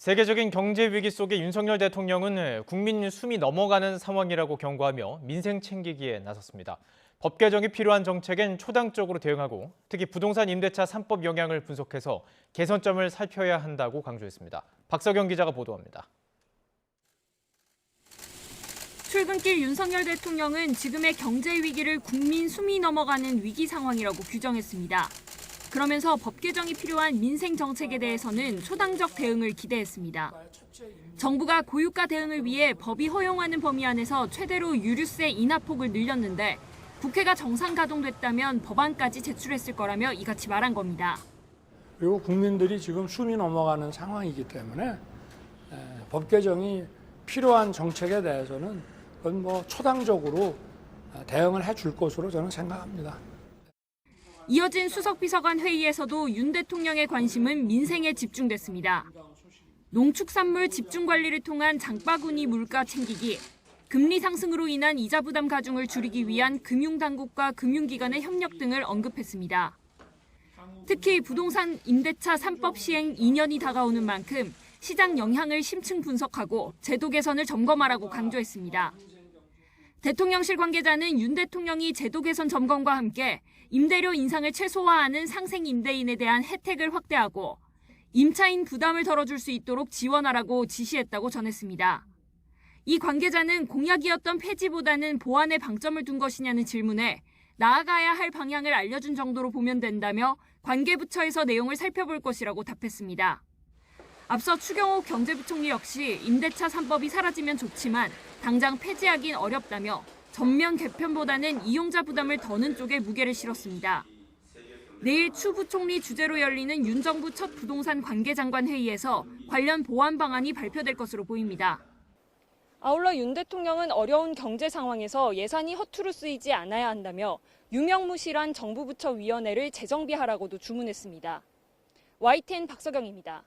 세계적인 경제 위기 속에 윤석열 대통령은 국민 숨이 넘어가는 상황이라고 경고하며 민생 챙기기에 나섰습니다. 법 개정이 필요한 정책엔 초당적으로 대응하고 특히 부동산 임대차 3법 영향을 분석해서 개선점을 살펴야 한다고 강조했습니다. 박석영 기자가 보도합니다. 출근길 윤석열 대통령은 지금의 경제 위기를 국민 숨이 넘어가는 위기 상황이라고 규정했습니다. 그러면서 법 개정이 필요한 민생 정책에 대해서는 초당적 대응을 기대했습니다. 정부가 고유가 대응을 위해 법이 허용하는 범위 안에서 최대로 유류세 인하폭을 늘렸는데 국회가 정상 가동됐다면 법안까지 제출했을 거라며 이같이 말한 겁니다. 그리고 국민들이 지금 숨이 넘어가는 상황이기 때문에 법 개정이 필요한 정책에 대해서는 그건 초당적으로 대응을 해줄 것으로 저는 생각합니다. 이어진 수석비서관 회의에서도 윤 대통령의 관심은 민생에 집중됐습니다. 농축산물 집중 관리를 통한 장바구니 물가 챙기기, 금리 상승으로 인한 이자 부담 가중을 줄이기 위한 금융당국과 금융기관의 협력 등을 언급했습니다. 특히 부동산 임대차 3법 시행 2년이 다가오는 만큼 시장 영향을 심층 분석하고 제도 개선을 점검하라고 강조했습니다. 대통령실 관계자는 윤 대통령이 제도 개선 점검과 함께 임대료 인상을 최소화하는 상생 임대인에 대한 혜택을 확대하고 임차인 부담을 덜어줄 수 있도록 지원하라고 지시했다고 전했습니다. 이 관계자는 공약이었던 폐지보다는 보완에 방점을 둔 것이냐는 질문에 나아가야 할 방향을 알려준 정도로 보면 된다며 관계부처에서 내용을 살펴볼 것이라고 답했습니다. 앞서 추경호 경제부총리 역시 임대차 3법이 사라지면 좋지만 당장 폐지하긴 어렵다며 전면 개편보다는 이용자 부담을 더는 쪽에 무게를 실었습니다. 내일 추 부총리 주재로 열리는 윤 정부 첫 부동산 관계장관 회의에서 관련 보완 방안이 발표될 것으로 보입니다. 아울러 윤 대통령은 어려운 경제 상황에서 예산이 허투루 쓰이지 않아야 한다며 유명무실한 정부 부처 위원회를 재정비하라고도 주문했습니다. YTN 박석영입니다.